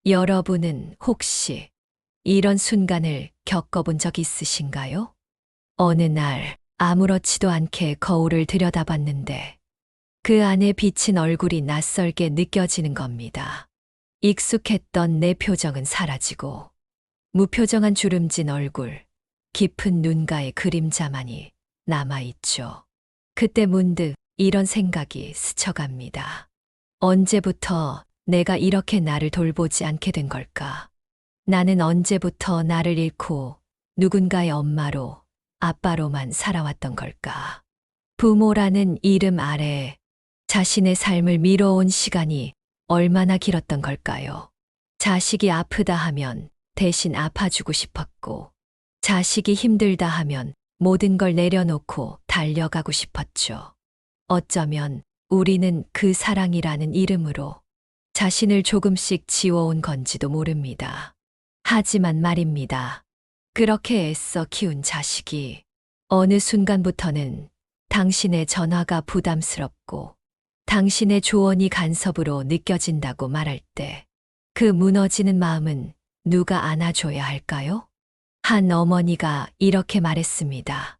여러분은 혹시 이런 순간을 겪어본 적 있으신가요? 어느 날 아무렇지도 않게 거울을 들여다봤는데 그 안에 비친 얼굴이 낯설게 느껴지는 겁니다. 익숙했던 내 표정은 사라지고 무표정한 주름진 얼굴, 깊은 눈가의 그림자만이 남아있죠. 그때 문득 이런 생각이 스쳐갑니다. 언제부터 내가 이렇게 나를 돌보지 않게 된 걸까? 나는 언제부터 나를 잃고 누군가의 엄마로, 아빠로만 살아왔던 걸까? 부모라는 이름 아래 자신의 삶을 미뤄온 시간이 얼마나 길었던 걸까요? 자식이 아프다 하면 대신 아파주고 싶었고, 자식이 힘들다 하면 모든 걸 내려놓고 달려가고 싶었죠. 어쩌면 우리는 그 사랑이라는 이름으로 자신을 조금씩 지워온 건지도 모릅니다. 하지만 말입니다. 그렇게 애써 키운 자식이 어느 순간부터는 당신의 전화가 부담스럽고 당신의 조언이 간섭으로 느껴진다고 말할 때 그 무너지는 마음은 누가 안아줘야 할까요? 한 어머니가 이렇게 말했습니다.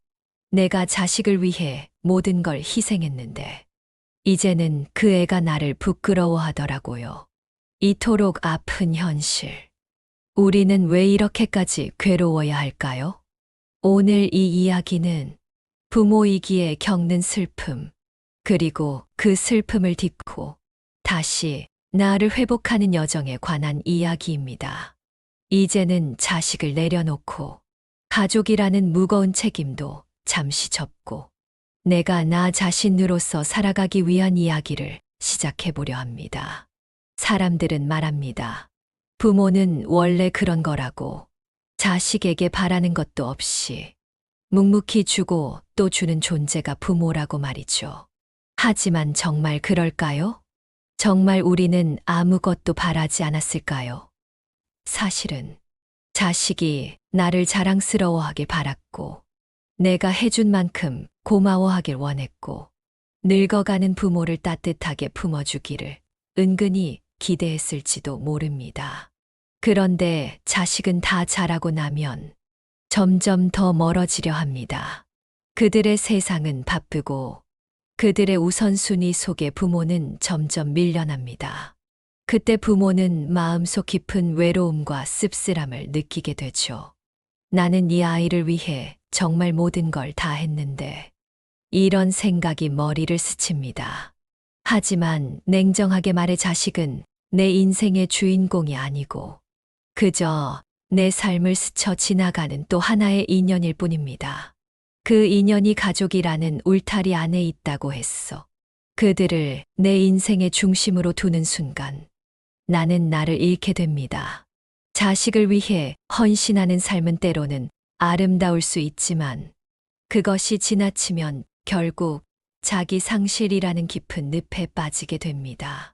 내가 자식을 위해 모든 걸 희생했는데 이제는 그 애가 나를 부끄러워하더라고요. 이토록 아픈 현실. 우리는 왜 이렇게까지 괴로워야 할까요? 오늘 이 이야기는 부모이기에 겪는 슬픔, 그리고 그 슬픔을 딛고 다시 나를 회복하는 여정에 관한 이야기입니다. 이제는 자식을 내려놓고 가족이라는 무거운 책임도 잠시 접고 내가 나 자신으로서 살아가기 위한 이야기를 시작해 보려 합니다. 사람들은 말합니다. 부모는 원래 그런 거라고 자식에게 바라는 것도 없이 묵묵히 주고 또 주는 존재가 부모라고 말이죠. 하지만 정말 그럴까요? 정말 우리는 아무것도 바라지 않았을까요? 사실은 자식이 나를 자랑스러워하길 바랐고 내가 해준 만큼 고마워하길 원했고 늙어가는 부모를 따뜻하게 품어주기를 은근히 기대했을지도 모릅니다. 그런데 자식은 다 자라고 나면 점점 더 멀어지려 합니다. 그들의 세상은 바쁘고 그들의 우선순위 속에 부모는 점점 밀려납니다. 그때 부모는 마음속 깊은 외로움과 씁쓸함을 느끼게 되죠. 나는 이 아이를 위해 정말 모든 걸 다 했는데 이런 생각이 머리를 스칩니다. 하지만 냉정하게 말해 자식은 내 인생의 주인공이 아니고 그저 내 삶을 스쳐 지나가는 또 하나의 인연일 뿐입니다. 그 인연이 가족이라는 울타리 안에 있다고 했어. 그들을 내 인생의 중심으로 두는 순간 나는 나를 잃게 됩니다. 자식을 위해 헌신하는 삶은 때로는 아름다울 수 있지만 그것이 지나치면 결국 자기 상실이라는 깊은 늪에 빠지게 됩니다.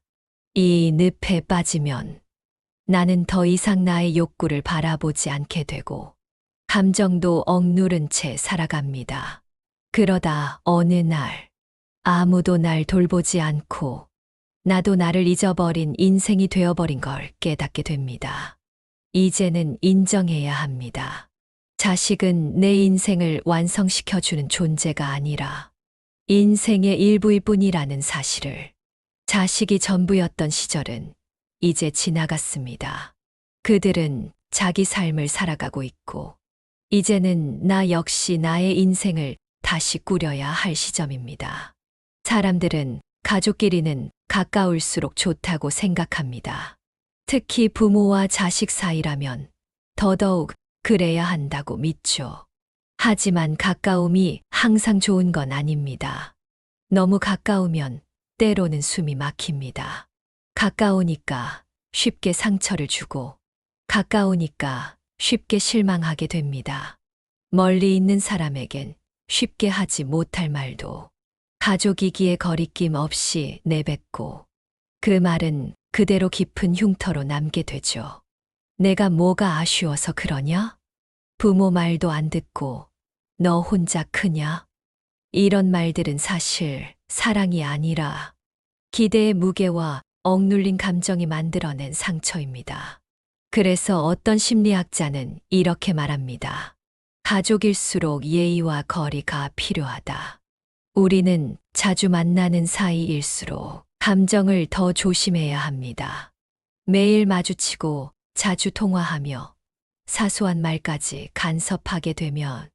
이 늪에 빠지면 나는 더 이상 나의 욕구를 바라보지 않게 되고 감정도 억누른 채 살아갑니다. 그러다 어느 날 아무도 날 돌보지 않고 나도 나를 잊어버린 인생이 되어버린 걸 깨닫게 됩니다. 이제는 인정해야 합니다. 자식은 내 인생을 완성시켜주는 존재가 아니라 인생의 일부일 뿐이라는 사실을. 자식이 전부였던 시절은 이제 지나갔습니다. 그들은 자기 삶을 살아가고 있고 이제는 나 역시 나의 인생을 다시 꾸려야 할 시점입니다. 사람들은 가족끼리는 가까울수록 좋다고 생각합니다. 특히 부모와 자식 사이라면 더더욱 그래야 한다고 믿죠. 하지만 가까움이 항상 좋은 건 아닙니다. 너무 가까우면 때로는 숨이 막힙니다. 가까우니까 쉽게 상처를 주고 가까우니까 쉽게 실망하게 됩니다. 멀리 있는 사람에겐 쉽게 하지 못할 말도 가족이기에 거리낌 없이 내뱉고 그 말은 그대로 깊은 흉터로 남게 되죠. 내가 뭐가 아쉬워서 그러냐? 부모 말도 안 듣고 너 혼자 크냐? 이런 말들은 사실 사랑이 아니라 기대의 무게와 억눌린 감정이 만들어낸 상처입니다. 그래서 어떤 심리학자는 이렇게 말합니다. 가족일수록 예의와 거리가 필요하다. 우리는 자주 만나는 사이일수록 감정을 더 조심해야 합니다. 매일 마주치고 자주 통화하며 사소한 말까지 간섭하게 되면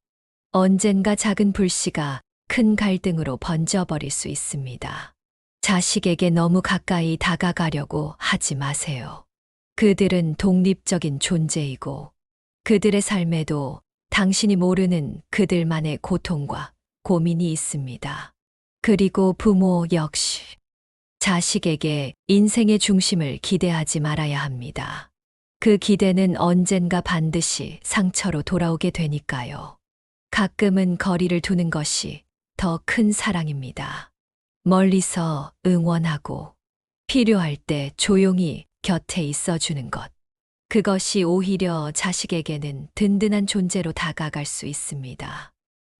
언젠가 작은 불씨가 큰 갈등으로 번져버릴 수 있습니다. 자식에게 너무 가까이 다가가려고 하지 마세요. 그들은 독립적인 존재이고 그들의 삶에도 당신이 모르는 그들만의 고통과 고민이 있습니다. 그리고 부모 역시 자식에게 인생의 중심을 기대하지 말아야 합니다. 그 기대는 언젠가 반드시 상처로 돌아오게 되니까요. 가끔은 거리를 두는 것이 더 큰 사랑입니다. 멀리서 응원하고 필요할 때 조용히 곁에 있어주는 것. 그것이 오히려 자식에게는 든든한 존재로 다가갈 수 있습니다.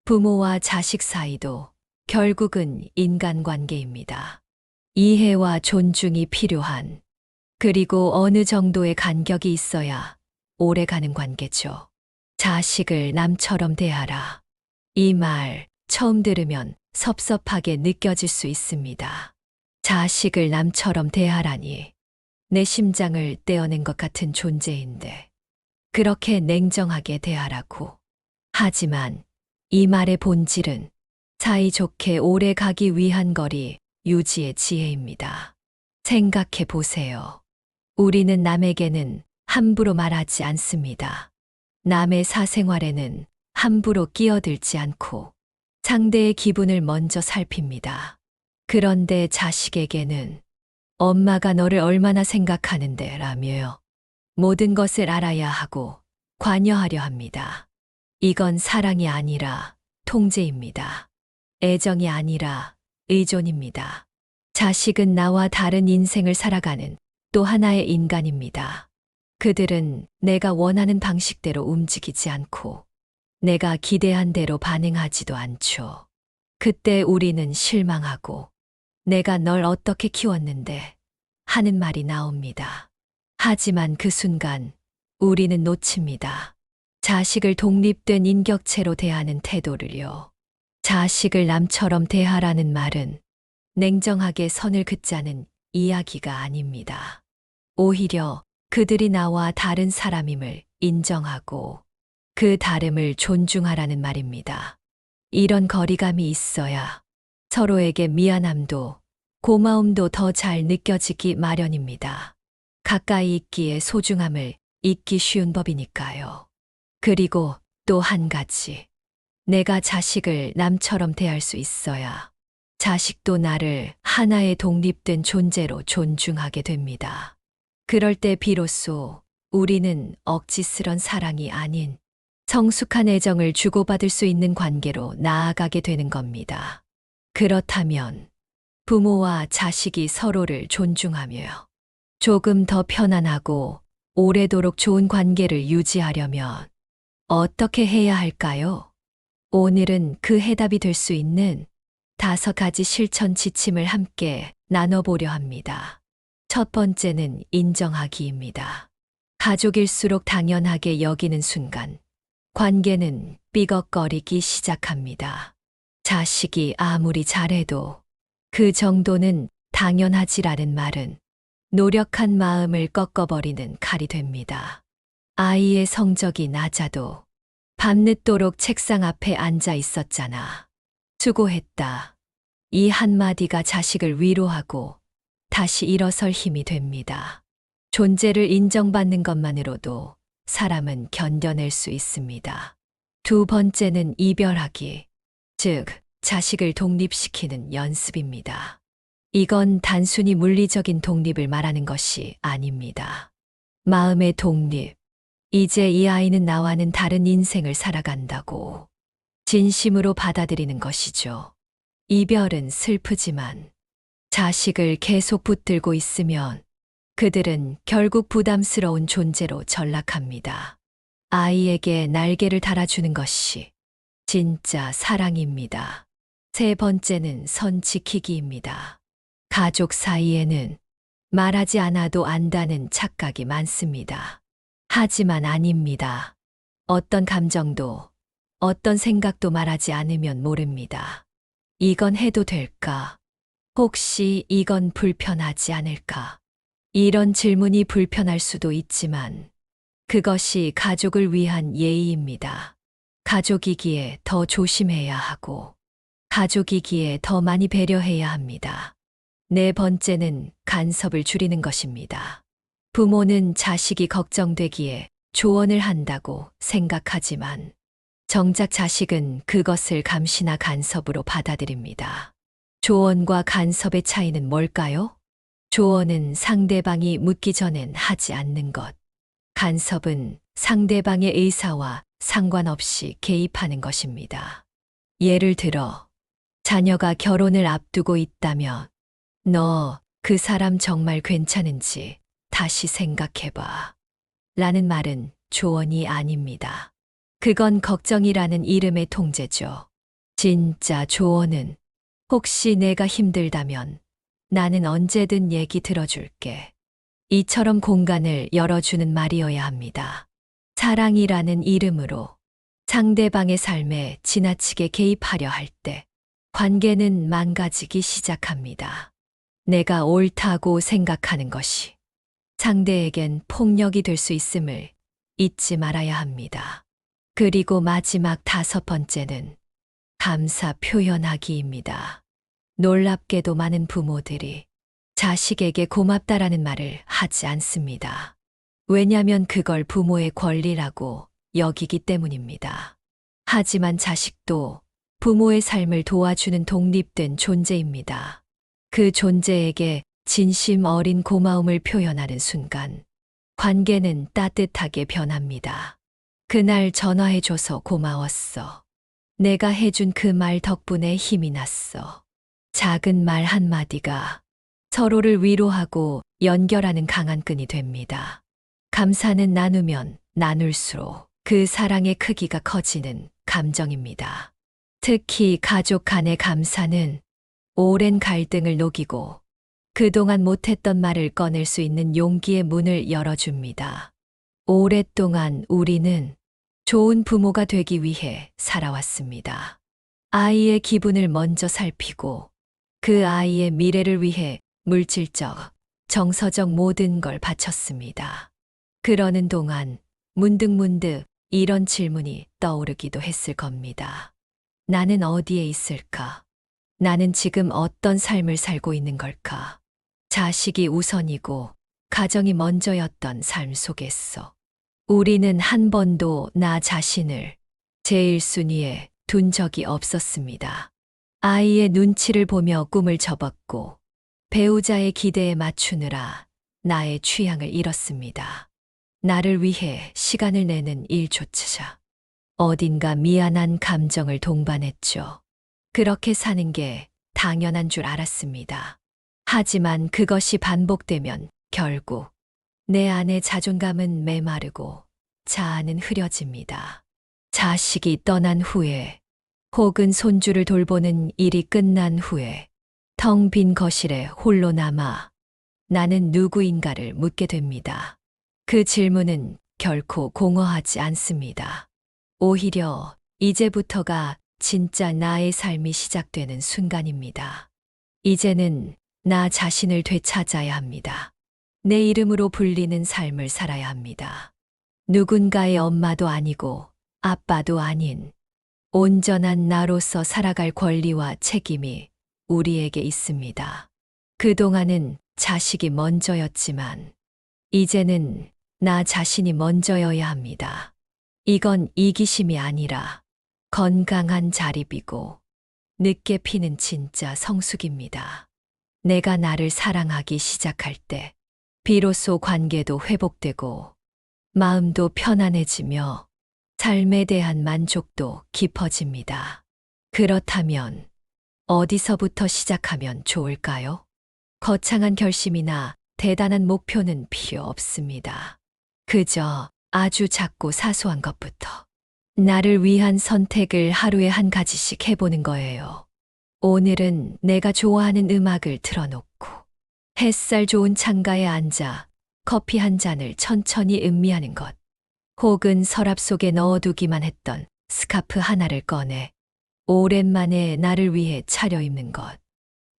부모와 자식 사이도 결국은 인간관계입니다. 이해와 존중이 필요한, 그리고 어느 정도의 간격이 있어야 오래가는 관계죠. 자식을 남처럼 대하라. 이 말 처음 들으면 섭섭하게 느껴질 수 있습니다. 자식을 남처럼 대하라니 내 심장을 떼어낸 것 같은 존재인데 그렇게 냉정하게 대하라고. 하지만 이 말의 본질은 사이좋게 오래 가기 위한 거리 유지의 지혜입니다. 생각해 보세요. 우리는 남에게는 함부로 말하지 않습니다. 남의 사생활에는 함부로 끼어들지 않고 상대의 기분을 먼저 살핍니다. 그런데 자식에게는 엄마가 너를 얼마나 생각하는데 라며 모든 것을 알아야 하고 관여하려 합니다. 이건 사랑이 아니라 통제입니다. 애정이 아니라 의존입니다. 자식은 나와 다른 인생을 살아가는 또 하나의 인간입니다. 그들은 내가 원하는 방식대로 움직이지 않고 내가 기대한 대로 반응하지도 않죠. 그때 우리는 실망하고 내가 널 어떻게 키웠는데 하는 말이 나옵니다. 하지만 그 순간 우리는 놓칩니다. 자식을 독립된 인격체로 대하는 태도를요. 자식을 남처럼 대하라는 말은 냉정하게 선을 긋자는 이야기가 아닙니다. 오히려 그들이 나와 다른 사람임을 인정하고 그 다름을 존중하라는 말입니다. 이런 거리감이 있어야 서로에게 미안함도 고마움도 더 잘 느껴지기 마련입니다. 가까이 있기에 소중함을 잊기 쉬운 법이니까요. 그리고 또 한 가지. 내가 자식을 남처럼 대할 수 있어야 자식도 나를 하나의 독립된 존재로 존중하게 됩니다. 그럴 때 비로소 우리는 억지스런 사랑이 아닌 성숙한 애정을 주고받을 수 있는 관계로 나아가게 되는 겁니다. 그렇다면 부모와 자식이 서로를 존중하며 조금 더 편안하고 오래도록 좋은 관계를 유지하려면 어떻게 해야 할까요? 오늘은 그 해답이 될 수 있는 5가지 실천 지침을 함께 나눠보려 합니다. 첫 번째는 인정하기입니다. 가족일수록 당연하게 여기는 순간 관계는 삐걱거리기 시작합니다. 자식이 아무리 잘해도 그 정도는 당연하지라는 말은 노력한 마음을 꺾어버리는 칼이 됩니다. 아이의 성적이 낮아도 밤늦도록 책상 앞에 앉아 있었잖아. 수고했다. 이 한마디가 자식을 위로하고 다시 일어설 힘이 됩니다. 존재를 인정받는 것만으로도 사람은 견뎌낼 수 있습니다. 두 번째는 이별하기, 즉 자식을 독립시키는 연습입니다. 이건 단순히 물리적인 독립을 말하는 것이 아닙니다. 마음의 독립, 이제 이 아이는 나와는 다른 인생을 살아간다고 진심으로 받아들이는 것이죠. 이별은 슬프지만 자식을 계속 붙들고 있으면 그들은 결국 부담스러운 존재로 전락합니다. 아이에게 날개를 달아주는 것이 진짜 사랑입니다. 세 번째는 선 지키기입니다. 가족 사이에는 말하지 않아도 안다는 착각이 많습니다. 하지만 아닙니다. 어떤 감정도, 어떤 생각도 말하지 않으면 모릅니다. 이건 해도 될까? 혹시 이건 불편하지 않을까? 이런 질문이 불편할 수도 있지만 그것이 가족을 위한 예의입니다. 가족이기에 더 조심해야 하고 가족이기에 더 많이 배려해야 합니다. 네 번째는 간섭을 줄이는 것입니다. 부모는 자식이 걱정되기에 조언을 한다고 생각하지만 정작 자식은 그것을 감시나 간섭으로 받아들입니다. 조언과 간섭의 차이는 뭘까요? 조언은 상대방이 묻기 전엔 하지 않는 것. 간섭은 상대방의 의사와 상관없이 개입하는 것입니다. 예를 들어, 자녀가 결혼을 앞두고 있다면, 너 그 사람 정말 괜찮은지 다시 생각해봐. 라는 말은 조언이 아닙니다. 그건 걱정이라는 이름의 통제죠. 진짜 조언은 혹시 내가 힘들다면 나는 언제든 얘기 들어줄게. 이처럼 공간을 열어주는 말이어야 합니다. 사랑이라는 이름으로 상대방의 삶에 지나치게 개입하려 할 때 관계는 망가지기 시작합니다. 내가 옳다고 생각하는 것이 상대에겐 폭력이 될 수 있음을 잊지 말아야 합니다. 그리고 마지막 다섯 번째는 감사 표현하기입니다. 놀랍게도 많은 부모들이 자식에게 고맙다라는 말을 하지 않습니다. 왜냐하면 그걸 부모의 권리라고 여기기 때문입니다. 하지만 자식도 부모의 삶을 도와주는 독립된 존재입니다. 그 존재에게 진심 어린 고마움을 표현하는 순간 관계는 따뜻하게 변합니다. 그날 전화해줘서 고마웠어. 내가 해준 그 말 덕분에 힘이 났어. 작은 말 한마디가 서로를 위로하고 연결하는 강한 끈이 됩니다. 감사는 나누면 나눌수록 그 사랑의 크기가 커지는 감정입니다. 특히 가족 간의 감사는 오랜 갈등을 녹이고 그동안 못했던 말을 꺼낼 수 있는 용기의 문을 열어줍니다. 오랫동안 우리는 좋은 부모가 되기 위해 살아왔습니다. 아이의 기분을 먼저 살피고 그 아이의 미래를 위해 물질적, 정서적 모든 걸 바쳤습니다. 그러는 동안 문득문득 이런 질문이 떠오르기도 했을 겁니다. 나는 어디에 있을까? 나는 지금 어떤 삶을 살고 있는 걸까? 자식이 우선이고 가정이 먼저였던 삶 속에서 우리는 한 번도 나 자신을 제일 순위에 둔 적이 없었습니다. 아이의 눈치를 보며 꿈을 접었고 배우자의 기대에 맞추느라 나의 취향을 잃었습니다. 나를 위해 시간을 내는 일조차 어딘가 미안한 감정을 동반했죠. 그렇게 사는 게 당연한 줄 알았습니다. 하지만 그것이 반복되면 결국 내 안의 자존감은 메마르고 자아는 흐려집니다. 자식이 떠난 후에 혹은 손주를 돌보는 일이 끝난 후에 텅 빈 거실에 홀로 남아 나는 누구인가를 묻게 됩니다. 그 질문은 결코 공허하지 않습니다. 오히려 이제부터가 진짜 나의 삶이 시작되는 순간입니다. 이제는 나 자신을 되찾아야 합니다. 내 이름으로 불리는 삶을 살아야 합니다. 누군가의 엄마도 아니고 아빠도 아닌 온전한 나로서 살아갈 권리와 책임이 우리에게 있습니다. 그동안은 자식이 먼저였지만 이제는 나 자신이 먼저여야 합니다. 이건 이기심이 아니라 건강한 자립이고 늦게 피는 진짜 성숙입니다. 내가 나를 사랑하기 시작할 때 비로소 관계도 회복되고 마음도 편안해지며 삶에 대한 만족도 깊어집니다. 그렇다면 어디서부터 시작하면 좋을까요? 거창한 결심이나 대단한 목표는 필요 없습니다. 그저 아주 작고 사소한 것부터 나를 위한 선택을 하루에 한 가지씩 해보는 거예요. 오늘은 내가 좋아하는 음악을 틀어놓고 햇살 좋은 창가에 앉아 커피 한 잔을 천천히 음미하는 것. 혹은 서랍 속에 넣어두기만 했던 스카프 하나를 꺼내 오랜만에 나를 위해 차려입는 것.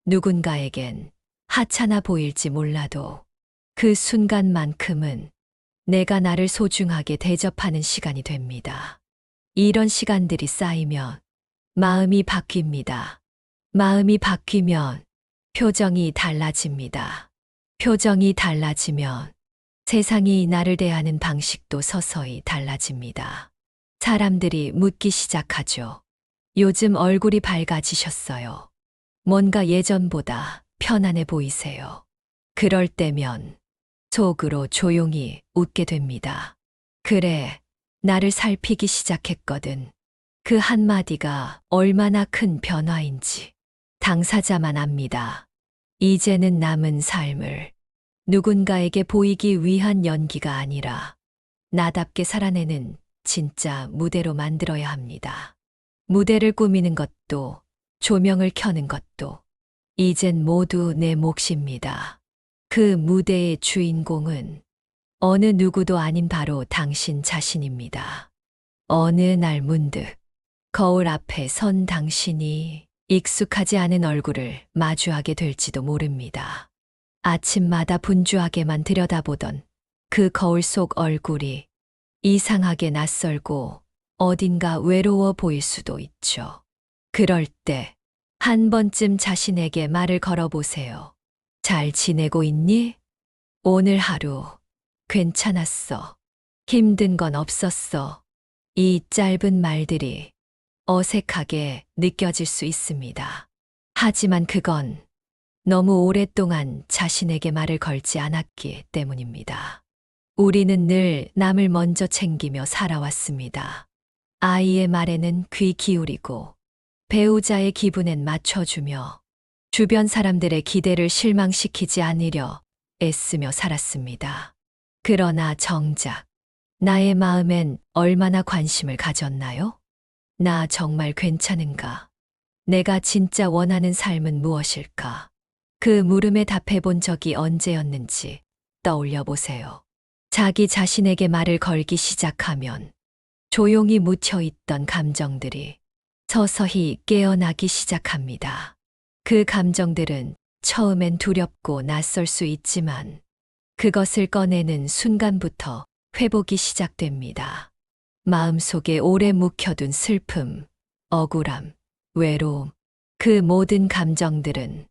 누군가에겐 하찮아 보일지 몰라도 그 순간만큼은 내가 나를 소중하게 대접하는 시간이 됩니다. 이런 시간들이 쌓이면 마음이 바뀝니다. 마음이 바뀌면 표정이 달라집니다. 표정이 달라지면 세상이 나를 대하는 방식도 서서히 달라집니다. 사람들이 묻기 시작하죠. 요즘 얼굴이 밝아지셨어요. 뭔가 예전보다 편안해 보이세요. 그럴 때면 속으로 조용히 웃게 됩니다. 그래, 나를 살피기 시작했거든. 그 한마디가 얼마나 큰 변화인지 당사자만 압니다. 이제는 남은 삶을 누군가에게 보이기 위한 연기가 아니라 나답게 살아내는 진짜 무대로 만들어야 합니다. 무대를 꾸미는 것도 조명을 켜는 것도 이젠 모두 내 몫입니다. 그 무대의 주인공은 어느 누구도 아닌 바로 당신 자신입니다. 어느 날 문득 거울 앞에 선 당신이 익숙하지 않은 얼굴을 마주하게 될지도 모릅니다. 아침마다 분주하게만 들여다보던 그 거울 속 얼굴이 이상하게 낯설고 어딘가 외로워 보일 수도 있죠. 그럴 때 한 번쯤 자신에게 말을 걸어보세요. 잘 지내고 있니? 오늘 하루 괜찮았어. 힘든 건 없었어. 이 짧은 말들이 어색하게 느껴질 수 있습니다. 하지만 그건 너무 오랫동안 자신에게 말을 걸지 않았기 때문입니다. 우리는 늘 남을 먼저 챙기며 살아왔습니다. 아이의 말에는 귀 기울이고 배우자의 기분엔 맞춰주며 주변 사람들의 기대를 실망시키지 않으려 애쓰며 살았습니다. 그러나 정작 나의 마음엔 얼마나 관심을 가졌나요? 나 정말 괜찮은가? 내가 진짜 원하는 삶은 무엇일까? 그 물음에 답해 본 적이 언제였는지 떠올려 보세요. 자기 자신에게 말을 걸기 시작하면 조용히 묻혀 있던 감정들이 서서히 깨어나기 시작합니다. 그 감정들은 처음엔 두렵고 낯설 수 있지만 그것을 꺼내는 순간부터 회복이 시작됩니다. 마음속에 오래 묵혀둔 슬픔, 억울함, 외로움, 그 모든 감정들은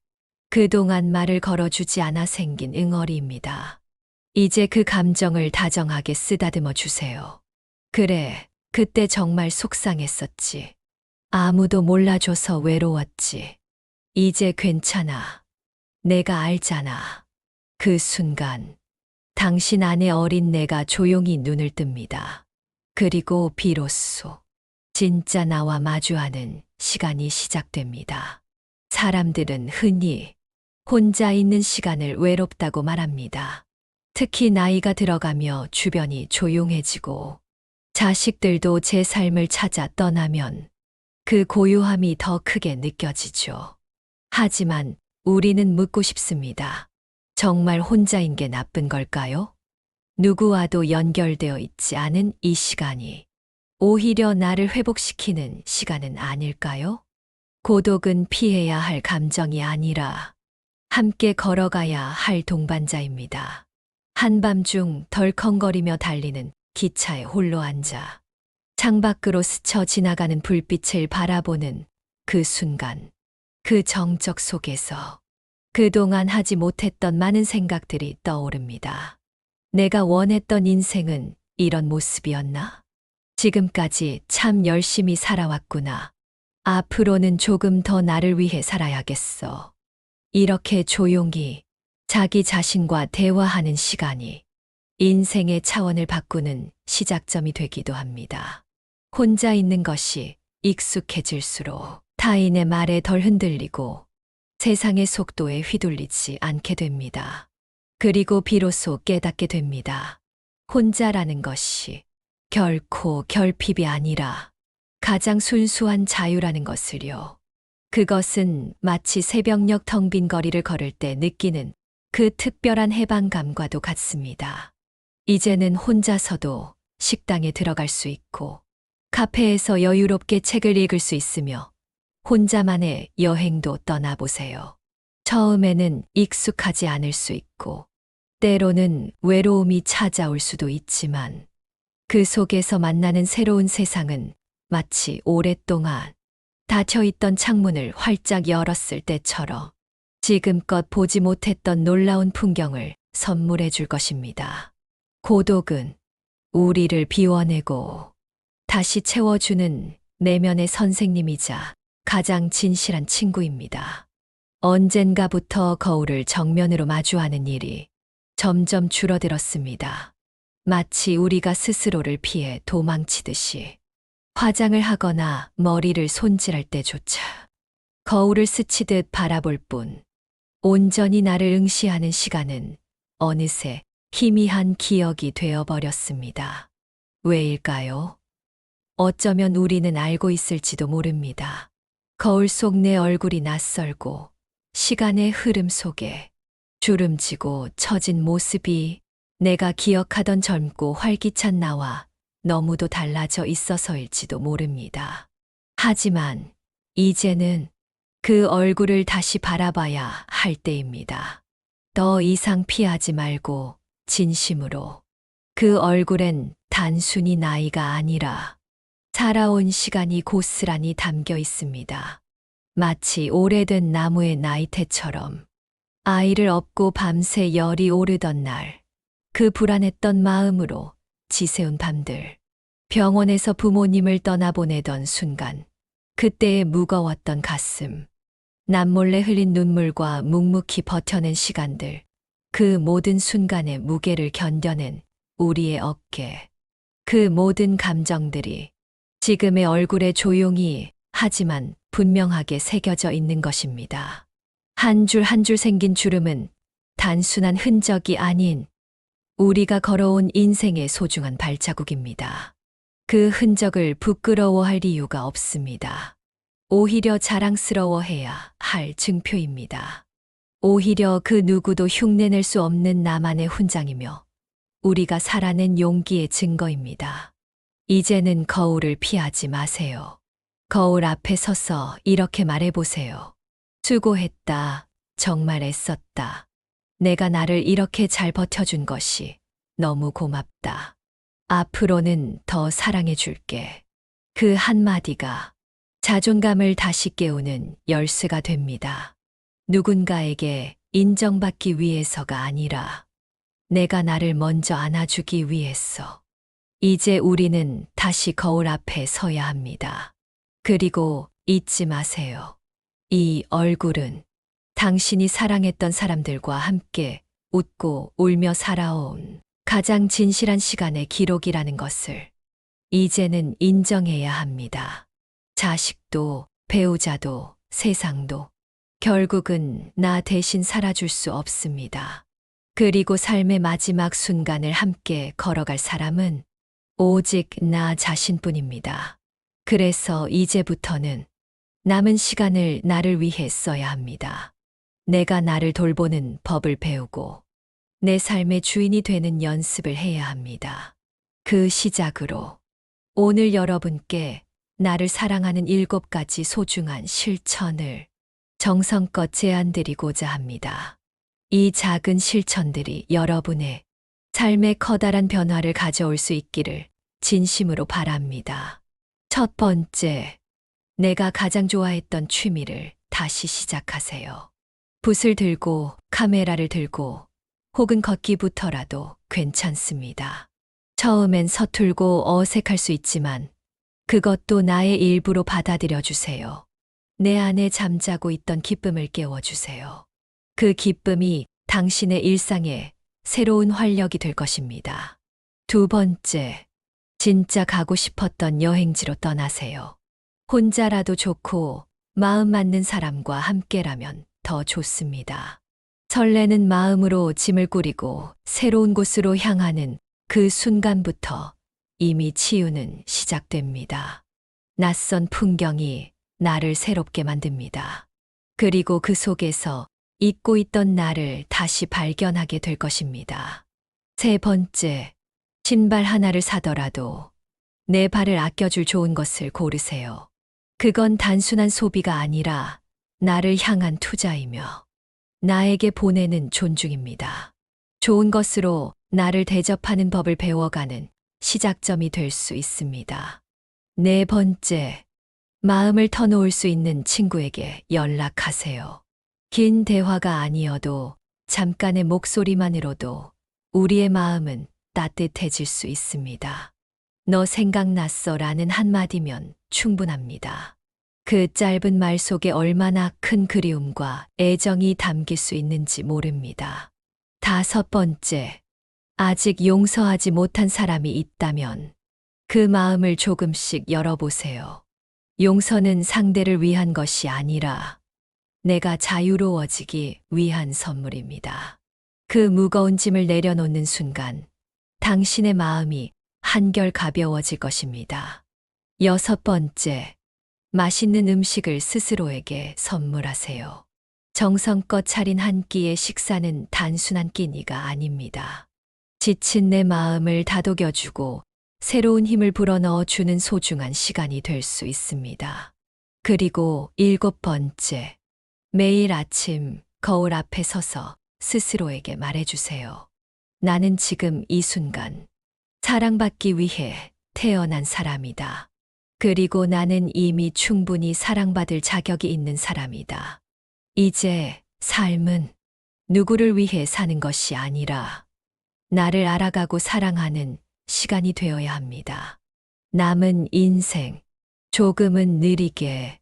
그동안 말을 걸어주지 않아 생긴 응어리입니다. 이제 그 감정을 다정하게 쓰다듬어 주세요. 그래, 그때 정말 속상했었지. 아무도 몰라줘서 외로웠지. 이제 괜찮아. 내가 알잖아. 그 순간, 당신 안에 어린 내가 조용히 눈을 뜹니다. 그리고 비로소 진짜 나와 마주하는 시간이 시작됩니다. 사람들은 흔히 혼자 있는 시간을 외롭다고 말합니다. 특히 나이가 들어가며 주변이 조용해지고 자식들도 제 삶을 찾아 떠나면 그 고요함이 더 크게 느껴지죠. 하지만 우리는 묻고 싶습니다. 정말 혼자인 게 나쁜 걸까요? 누구와도 연결되어 있지 않은 이 시간이 오히려 나를 회복시키는 시간은 아닐까요? 고독은 피해야 할 감정이 아니라 함께 걸어가야 할 동반자입니다. 한밤중 덜컹거리며 달리는 기차에 홀로 앉아 창밖으로 스쳐 지나가는 불빛을 바라보는 그 순간, 그 정적 속에서 그동안 하지 못했던 많은 생각들이 떠오릅니다. 내가 원했던 인생은 이런 모습이었나? 지금까지 참 열심히 살아왔구나. 앞으로는 조금 더 나를 위해 살아야겠어. 이렇게 조용히 자기 자신과 대화하는 시간이 인생의 차원을 바꾸는 시작점이 되기도 합니다. 혼자 있는 것이 익숙해질수록 타인의 말에 덜 흔들리고 세상의 속도에 휘둘리지 않게 됩니다. 그리고 비로소 깨닫게 됩니다. 혼자라는 것이 결코 결핍이 아니라 가장 순수한 자유라는 것을요. 그것은 마치 새벽녘 텅 빈 거리를 걸을 때 느끼는 그 특별한 해방감과도 같습니다. 이제는 혼자서도 식당에 들어갈 수 있고, 카페에서 여유롭게 책을 읽을 수 있으며, 혼자만의 여행도 떠나보세요. 처음에는 익숙하지 않을 수 있고, 때로는 외로움이 찾아올 수도 있지만, 그 속에서 만나는 새로운 세상은 마치 오랫동안 닫혀있던 창문을 활짝 열었을 때처럼 지금껏 보지 못했던 놀라운 풍경을 선물해 줄 것입니다. 고독은 우리를 비워내고 다시 채워주는 내면의 선생님이자 가장 진실한 친구입니다. 언젠가부터 거울을 정면으로 마주하는 일이 점점 줄어들었습니다. 마치 우리가 스스로를 피해 도망치듯이 화장을 하거나 머리를 손질할 때조차 거울을 스치듯 바라볼 뿐 온전히 나를 응시하는 시간은 어느새 희미한 기억이 되어버렸습니다. 왜일까요? 어쩌면 우리는 알고 있을지도 모릅니다. 거울 속 내 얼굴이 낯설고 시간의 흐름 속에 주름지고 처진 모습이 내가 기억하던 젊고 활기찬 나와 너무도 달라져 있어서일지도 모릅니다. 하지만 이제는 그 얼굴을 다시 바라봐야 할 때입니다. 더 이상 피하지 말고 진심으로 그 얼굴엔 단순히 나이가 아니라 살아온 시간이 고스란히 담겨 있습니다. 마치 오래된 나무의 나이테처럼 아이를 업고 밤새 열이 오르던 날, 그 불안했던 마음으로 지새운 밤들, 병원에서 부모님을 떠나보내던 순간, 그때의 무거웠던 가슴, 남몰래 흘린 눈물과 묵묵히 버텨낸 시간들, 그 모든 순간의 무게를 견뎌낸 우리의 어깨, 그 모든 감정들이 지금의 얼굴에 조용히 하지만 분명하게 새겨져 있는 것입니다. 한 줄 한 줄 생긴 주름은 단순한 흔적이 아닌 우리가 걸어온 인생의 소중한 발자국입니다. 그 흔적을 부끄러워할 이유가 없습니다. 오히려 자랑스러워해야 할 증표입니다. 오히려 그 누구도 흉내낼 수 없는 나만의 훈장이며 우리가 살아낸 용기의 증거입니다. 이제는 거울을 피하지 마세요. 거울 앞에 서서 이렇게 말해보세요. 수고했다. 정말 애썼다. 내가 나를 이렇게 잘 버텨준 것이 너무 고맙다. 앞으로는 더 사랑해줄게. 그 한마디가 자존감을 다시 깨우는 열쇠가 됩니다. 누군가에게 인정받기 위해서가 아니라 내가 나를 먼저 안아주기 위해서. 이제 우리는 다시 거울 앞에 서야 합니다. 그리고 잊지 마세요. 이 얼굴은 당신이 사랑했던 사람들과 함께 웃고 울며 살아온 가장 진실한 시간의 기록이라는 것을 이제는 인정해야 합니다. 자식도, 배우자도, 세상도 결국은 나 대신 살아줄 수 없습니다. 그리고 삶의 마지막 순간을 함께 걸어갈 사람은 오직 나 자신뿐입니다. 그래서 이제부터는 남은 시간을 나를 위해 써야 합니다. 내가 나를 돌보는 법을 배우고 내 삶의 주인이 되는 연습을 해야 합니다. 그 시작으로 오늘 여러분께 나를 사랑하는 7가지 소중한 실천을 정성껏 제안드리고자 합니다. 이 작은 실천들이 여러분의 삶에 커다란 변화를 가져올 수 있기를 진심으로 바랍니다. 첫 번째, 내가 가장 좋아했던 취미를 다시 시작하세요. 붓을 들고 카메라를 들고 혹은 걷기부터라도 괜찮습니다. 처음엔 서툴고 어색할 수 있지만 그것도 나의 일부로 받아들여 주세요. 내 안에 잠자고 있던 기쁨을 깨워주세요. 그 기쁨이 당신의 일상에 새로운 활력이 될 것입니다. 두 번째, 진짜 가고 싶었던 여행지로 떠나세요. 혼자라도 좋고 마음 맞는 사람과 함께라면 더 좋습니다. 설레는 마음으로 짐을 꾸리고 새로운 곳으로 향하는 그 순간부터 이미 치유는 시작됩니다. 낯선 풍경이 나를 새롭게 만듭니다. 그리고 그 속에서 잊고 있던 나를 다시 발견하게 될 것입니다. 세 번째, 신발 하나를 사더라도 내 발을 아껴줄 좋은 것을 고르세요. 그건 단순한 소비가 아니라 나를 향한 투자이며 나에게 보내는 존중입니다. 좋은 것으로 나를 대접하는 법을 배워가는 시작점이 될 수 있습니다. 네 번째, 마음을 터놓을 수 있는 친구에게 연락하세요. 긴 대화가 아니어도 잠깐의 목소리만으로도 우리의 마음은 따뜻해질 수 있습니다. 너 생각났어 라는 한마디면 충분합니다. 그 짧은 말 속에 얼마나 큰 그리움과 애정이 담길 수 있는지 모릅니다. 다섯 번째, 아직 용서하지 못한 사람이 있다면 그 마음을 조금씩 열어보세요. 용서는 상대를 위한 것이 아니라 내가 자유로워지기 위한 선물입니다. 그 무거운 짐을 내려놓는 순간 당신의 마음이 한결 가벼워질 것입니다. 여섯 번째, 맛있는 음식을 스스로에게 선물하세요. 정성껏 차린 한 끼의 식사는 단순한 끼니가 아닙니다. 지친 내 마음을 다독여주고 새로운 힘을 불어넣어 주는 소중한 시간이 될 수 있습니다. 그리고 일곱 번째, 매일 아침 거울 앞에 서서 스스로에게 말해주세요. 나는 지금 이 순간 사랑받기 위해 태어난 사람이다. 그리고 나는 이미 충분히 사랑받을 자격이 있는 사람이다. 이제 삶은 누구를 위해 사는 것이 아니라 나를 알아가고 사랑하는 시간이 되어야 합니다. 남은 인생, 조금은 느리게,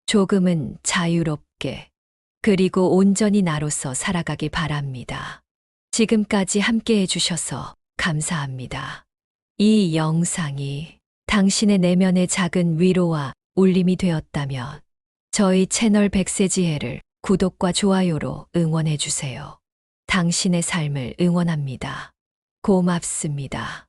조금은 자유롭게, 그리고 온전히 나로서 살아가기 바랍니다. 지금까지 함께 해주셔서 감사합니다. 이 영상이 당신의 내면의 작은 위로와 울림이 되었다면 저희 채널 백세지혜를 구독과 좋아요로 응원해주세요. 당신의 삶을 응원합니다. 고맙습니다.